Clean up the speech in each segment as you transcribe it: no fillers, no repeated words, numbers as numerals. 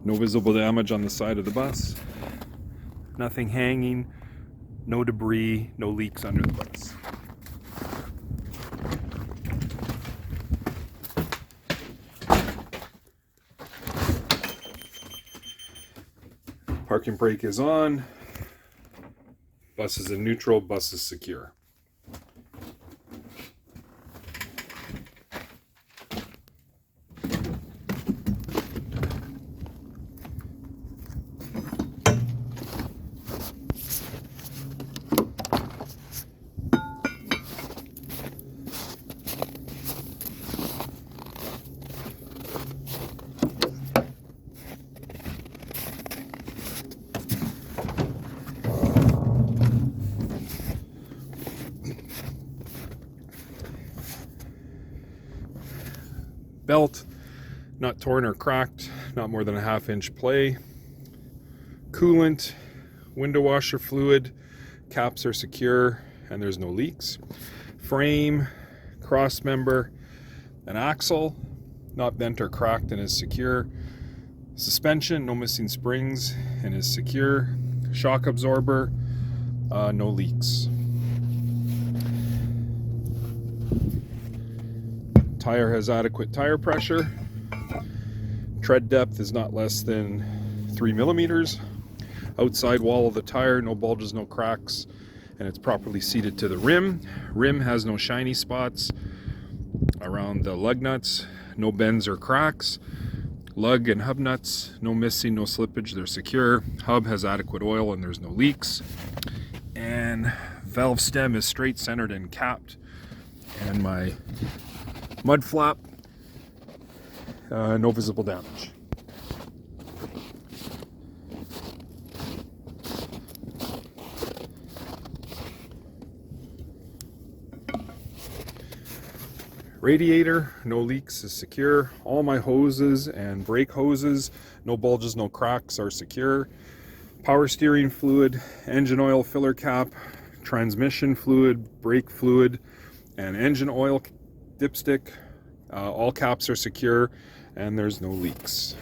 No visible damage on the side of the bus. Nothing hanging, no debris, no leaks under the bus. Parking brake is on. Bus is in neutral, bus is secure. Belt, not torn or cracked, not more than a 1/2 inch play. Coolant, window washer fluid, caps are secure and there's no leaks. Frame, cross member, an axle, not bent or cracked and is secure. Suspension, no missing springs and is secure. Shock absorber, no leaks. Tire has adequate tire pressure. Tread depth is not less than 3 millimeters. Outside wall of the tire, no bulges, no cracks, and it's properly seated to the rim. Rim has no shiny spots around the lug nuts, no bends or cracks. Lug and hub nuts, no missing, no slippage, they're secure. Hub has adequate oil and there's no leaks. And valve stem is straight centered and capped. And my mud flap, no visible damage. Radiator, no leaks, is secure. All my hoses and brake hoses, no bulges, no cracks, are secure. Power steering fluid, engine oil filler cap, transmission fluid, brake fluid, and engine oil dipstick, all caps are secure and there's no leaks.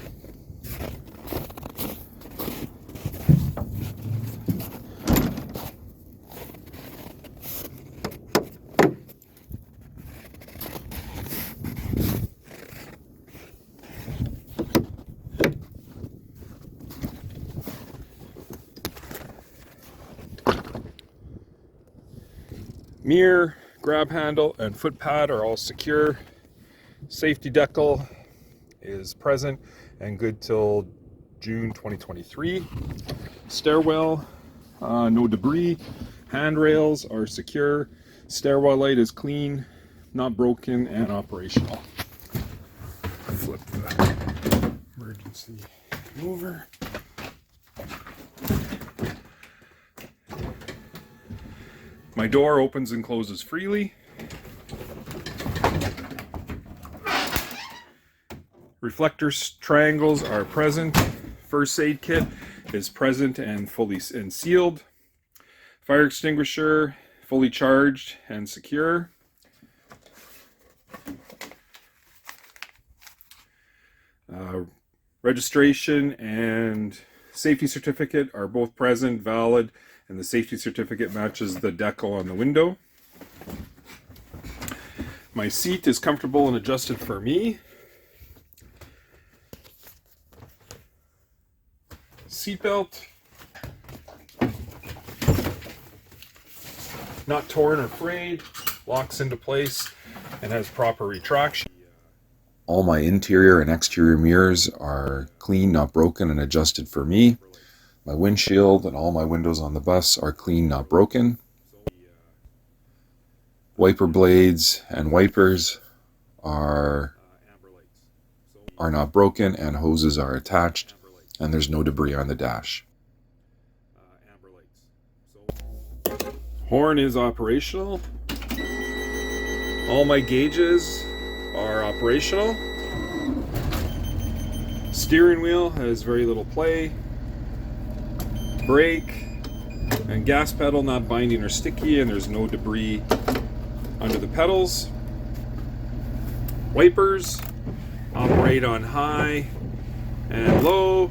Mirror, grab handle, and foot pad are all secure. Safety decal is present and good till June 2023. Stairwell, no debris. Handrails are secure. Stairwell light is clean, not broken, and operational. Flip the emergency mover. My door opens and closes freely. Reflector triangles are present. First aid kit is present and fully sealed. Fire extinguisher fully charged and secure. Registration and safety certificate are both present, valid, and the safety certificate matches the decal on the window. My seat is comfortable and adjusted for me. Seatbelt, not torn or frayed, locks into place and has proper retraction. All my interior and exterior mirrors are clean, not broken, and adjusted for me. My windshield and all my windows on the bus are clean, not broken. Wiper blades and wipers are not broken, and hoses are attached, and there's no debris on the dash. Horn is operational. All my gauges are operational. Steering wheel has very little play. Brake and gas pedal not binding or sticky, and there's no debris under the pedals. Wipers operate on high and low,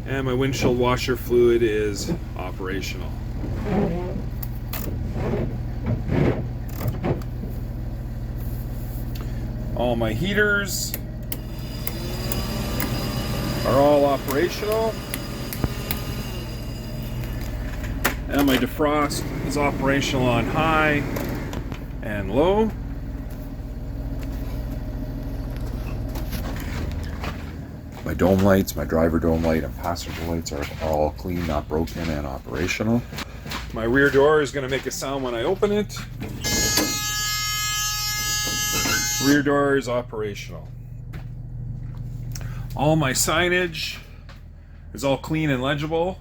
and my windshield washer fluid is operational. All my heaters are all operational, and my defrost is operational on high and low. My dome lights, my driver dome light and passenger lights are all clean, not broken, and operational. My rear door is going to make a sound when I open it. Rear door is operational. All my signage is all clean and legible.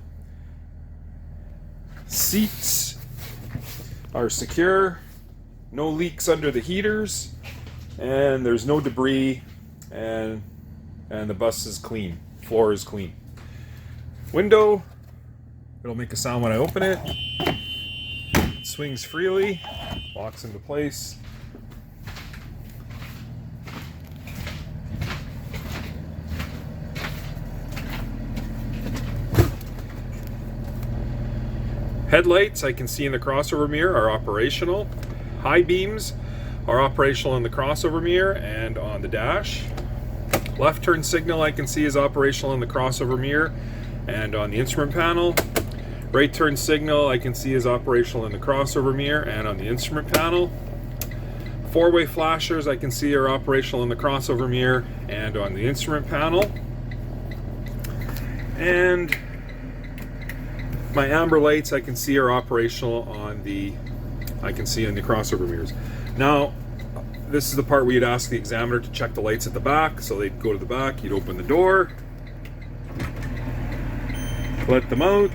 Seats are secure. No leaks under the heaters, and there's no debris, and the bus is clean. Floor is clean. Window, it'll make a sound when I open it. It swings freely, locks into place. Headlights I can see in the crossover mirror are operational. High beams are operational in the crossover mirror and on the dash. Left turn signal I can see is operational in the crossover mirror and on the instrument panel. Right turn signal I can see is operational in the crossover mirror and on the instrument panel. Four-way flashers I can see are operational in the crossover mirror and on the instrument panel. And my amber lights I can see are operational on the crossover mirrors. Now, this is the part where you'd ask the examiner to check the lights at the back. So they'd go to the back, you'd open the door, let them out.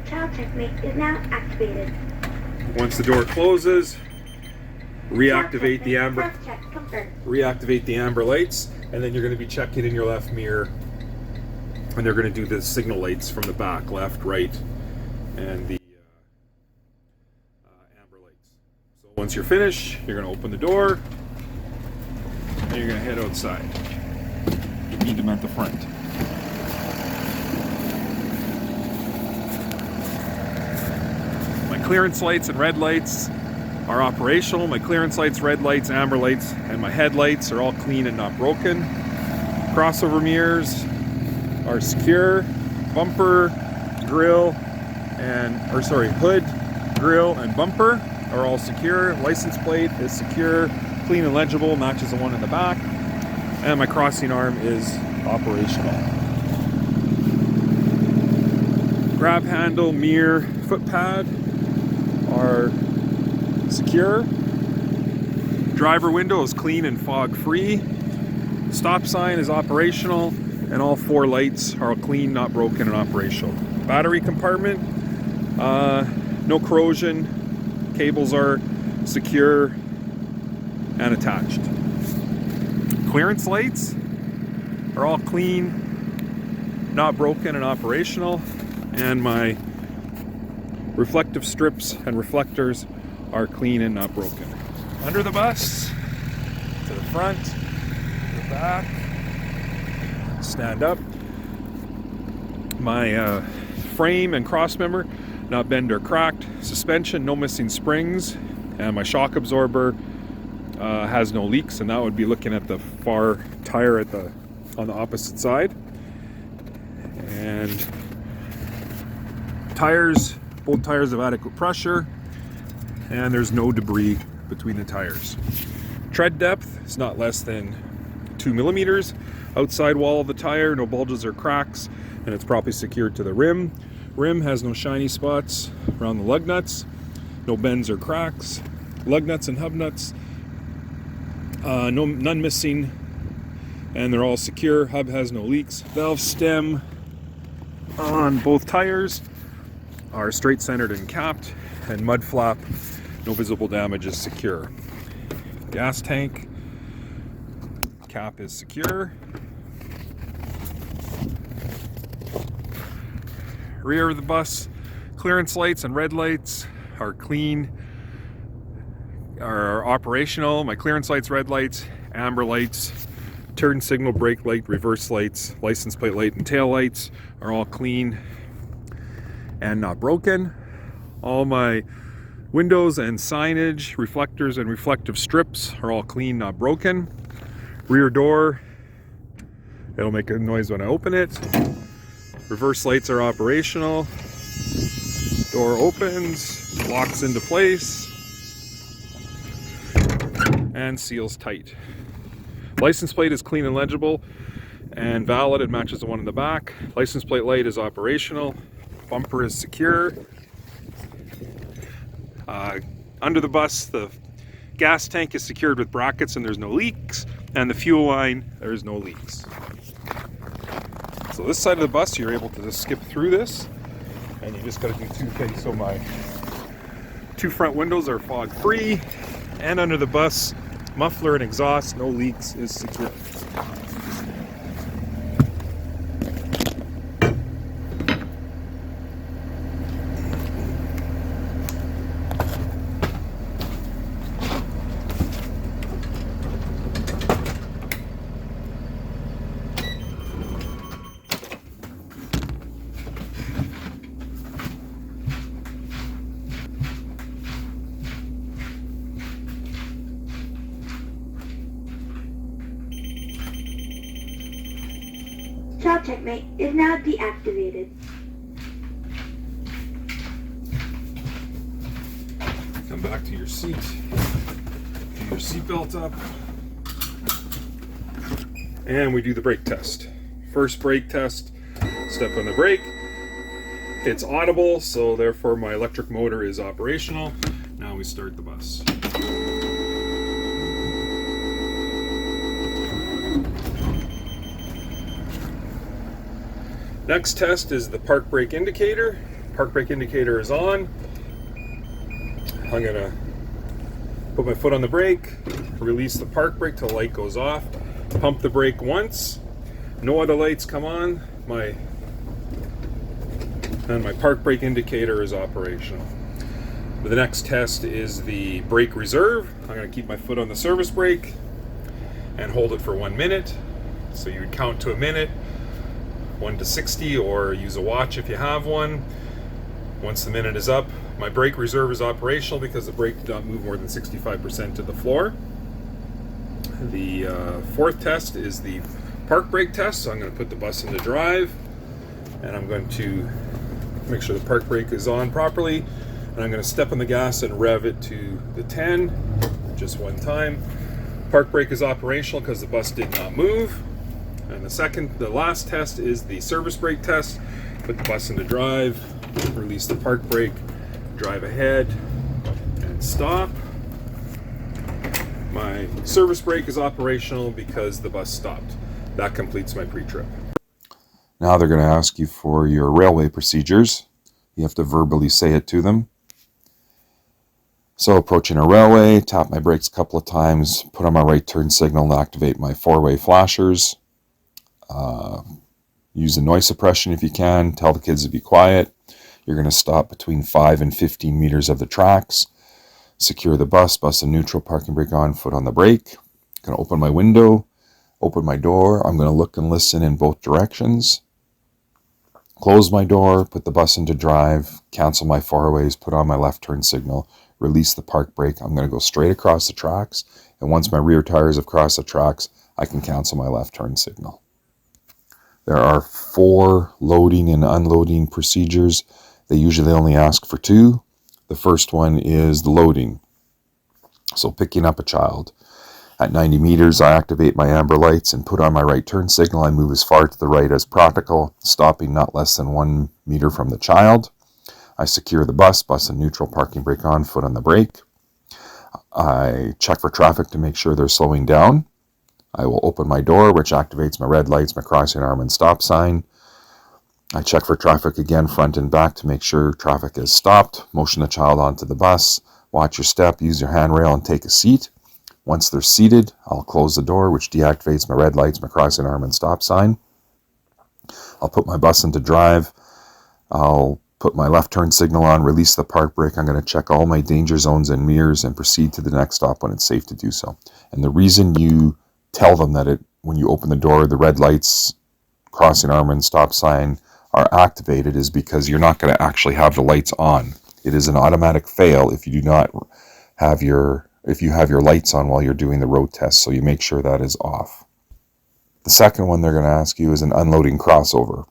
Child checkmate is now activated. Once the door closes, reactivate the amber lights, and then you're going to be checking in your left mirror, and they're going to do the signal lights from the back, left, right, and the amber lights. So once you're finished, you're going to open the door, and you're going to head outside. You need them at the front. My clearance lights and red lights are operational. My clearance lights, red lights, amber lights, and my headlights are all clean and not broken. Crossover mirrors are secure. Bumper, grill, hood, grill, and bumper are all secure. License plate is secure, clean and legible, matches the one in the back. And my crossing arm is operational. Grab handle, mirror, foot pad are secure. Driver window is clean and fog free. Stop sign is operational. And all four lights are clean, not broken, and operational. Battery compartment, no corrosion. Cables are secure and attached. Clearance lights are all clean, not broken, and operational. And my reflective strips and reflectors are clean and not broken. Under the bus, to the front, to the back. Stand up. My frame and cross member not bent or cracked. Suspension, no missing springs, and my shock absorber has no leaks, and that would be looking at the far tire on the opposite side. And tires, both tires have adequate pressure, and there's no debris between the tires. Tread depth is not less than 2 millimeters. Outside wall of the tire, no bulges or cracks, and it's properly secured to the rim. Rim has no shiny spots around the lug nuts, no bends or cracks. Lug nuts and hub nuts, none missing, and they're all secure. Hub has no leaks. Valve stem on both tires are straight centered and capped, and mud flap, no visible damage, is secure. Gas tank cap is secure. Rear of the bus, clearance lights and red lights are clean, are operational. My clearance lights, red lights, amber lights turn signal, brake light, reverse lights, license plate light, and tail lights are all clean and not broken. All my windows and signage, reflectors and reflective strips are all clean, not broken. Rear door, it'll make a noise when I open it. Reverse lights are operational. Door opens, locks into place, and seals tight. License plate is clean and legible and valid. It matches the one in the back. License plate light is operational. Bumper is secure. Under the bus, the gas tank is secured with brackets and there's no leaks. And the fuel line, there's no leaks. So this side of the bus, you're able to just skip through this. And you just got to do two things. So my two front windows are fog free. And under the bus, muffler and exhaust, no leaks, is secure. Child checkmate is now deactivated. Come back to your seat. Get your seatbelt up. And we do the brake test. First brake test, step on the brake. It's audible, so therefore my electric motor is operational. Now we start the bus. Next test is the park brake indicator. Park brake indicator is on. I'm gonna put my foot on the brake, release the park brake till the light goes off, pump the brake once, no other lights come on, and my park brake indicator is operational. The next test is the brake reserve. I'm gonna keep my foot on the service brake and hold it for 1 minute. So you would count to a minute, 1 to 60, or use a watch if you have one. Once the minute is up, my brake reserve is operational because the brake did not move more than 65% to the floor. The fourth test is the park brake test. So I'm going to put the bus into drive, and I'm going to make sure the park brake is on properly, and I'm going to step on the gas and rev it to the 10 just one time. Park brake is operational because the bus did not move. And the last test is the service brake test. Put the bus into drive, release the park brake, drive ahead, and stop. My service brake is operational because the bus stopped. That completes my pre-trip. Now they're going to ask you for your railway procedures. You have to verbally say it to them. So approaching a railway, tap my brakes a couple of times, put on my right turn signal and activate my four-way flashers. Use the noise suppression if you can. Tell the kids to be quiet. You're going to stop between 5 and 15 meters of the tracks. Secure the bus and neutral, parking brake on, foot on the brake. I'm going to open my window, open my door. I'm going to look and listen in both directions. Close my door, put the bus into drive, cancel my four-ways, put on my left turn signal, release the park brake. I'm going to go straight across the tracks, and once my rear tires have crossed the tracks, I can cancel my left turn signal. There are 4 loading and unloading procedures. They usually only ask for 2. The first one is the loading. So picking up a child. At 90 meters, I activate my amber lights and put on my right turn signal. I move as far to the right as practical, stopping not less than 1 meter from the child. I secure the bus and neutral, parking brake on, foot on the brake. I check for traffic to make sure they're slowing down. I will open my door, which activates my red lights, my crossing arm, and stop sign. I check for traffic again, front and back, to make sure traffic is stopped. Motion the child onto the bus. Watch your step, use your handrail, and take a seat. Once they're seated, I'll close the door, which deactivates my red lights, my crossing arm, and stop sign. I'll put my bus into drive. I'll put my left turn signal on, release the park brake. I'm going to check all my danger zones and mirrors and proceed to the next stop when it's safe to do so. And the reason you tell them that when you open the door, the red lights, crossing arm and stop sign are activated is because you're not going to actually have the lights on. It is an automatic fail if you do not have your lights on while you're doing the road test, so you make sure that is off. The second one they're going to ask you is an unloading crossover.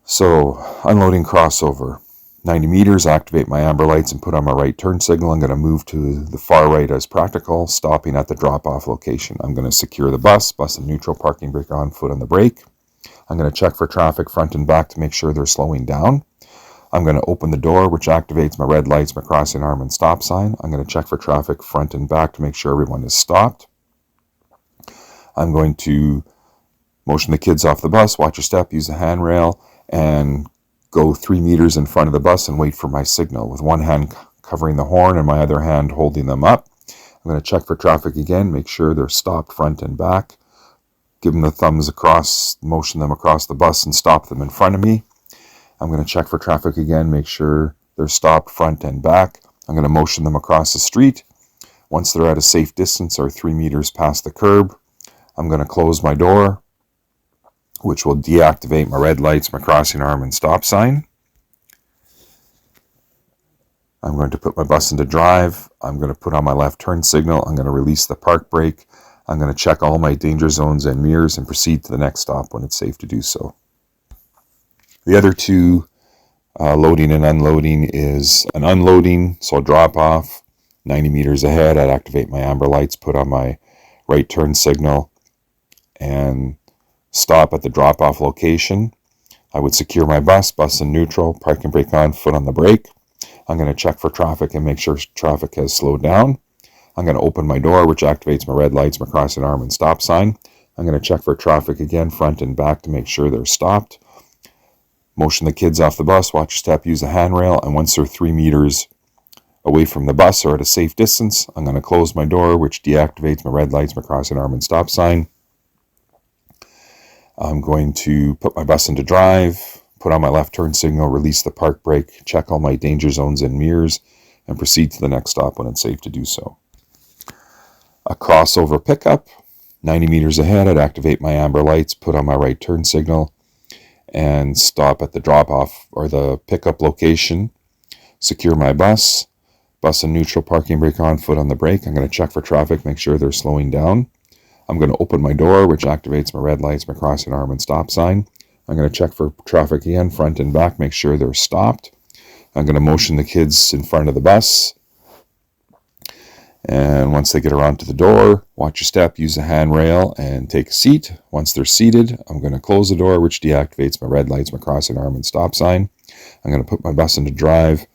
So, unloading crossover. 90 meters, activate my amber lights and put on my right turn signal. I'm going to move to the far right as practical, stopping at the drop-off location. I'm going to secure the bus in neutral, parking brake on, foot on the brake. I'm going to check for traffic front and back to make sure they're slowing down. I'm going to open the door, which activates my red lights, my crossing arm and stop sign. I'm going to check for traffic front and back to make sure everyone is stopped. I'm going to motion the kids off the bus, watch your step, use the handrail, and go 3 meters in front of the bus and wait for my signal with one hand covering the horn and my other hand holding them up. I'm going to check for traffic again, make sure they're stopped front and back. Give them the thumbs across, motion them across the bus and stop them in front of me. I'm going to check for traffic again, make sure they're stopped front and back. I'm going to motion them across the street. Once they're at a safe distance or 3 meters past the curb, I'm going to close my door, which will deactivate my red lights, my crossing arm and stop sign. I'm going to put my bus into drive. I'm going to put on my left turn signal. I'm going to release the park brake. I'm going to check all my danger zones and mirrors and proceed to the next stop when it's safe to do so. The other two, loading and unloading, is an unloading, so drop off 90 meters ahead. I'd activate my amber lights, put on my right turn signal, and stop at the drop-off location. I would secure my bus in neutral, parking brake on, foot on the brake. I'm going to check for traffic and make sure traffic has slowed down. I'm going to open my door, which activates my red lights, my crossing arm and stop sign. I'm going to check for traffic again, front and back, to make sure they're stopped. Motion the kids off the bus, watch your step, use the handrail, and once they're 3 meters away from the bus or at a safe distance, I'm going to close my door, which deactivates my red lights, my crossing arm and stop sign. I'm going to put my bus into drive, put on my left turn signal, release the park brake, check all my danger zones and mirrors, and proceed to the next stop when it's safe to do so. A crossover pickup, 90 meters ahead, I'd activate my amber lights, put on my right turn signal, and stop at the drop-off or the pickup location. Secure my bus in neutral, parking brake on, foot on the brake. I'm going to check for traffic, make sure they're slowing down. I'm going to open my door, which activates my red lights, my crossing arm and stop sign. I'm going to check for traffic again, front and back, make sure they're stopped. I'm going to motion the kids in front of the bus. And once they get around to the door, watch your step, use the handrail, and take a seat. Once they're seated, I'm going to close the door, which deactivates my red lights, my crossing arm and stop sign. I'm going to put my bus into drive,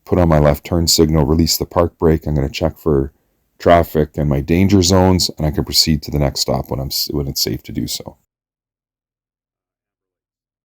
put on my left turn signal, release the park brake. I'm going to check for traffic and my danger zones, and I can proceed to the next stop when it's safe to do so.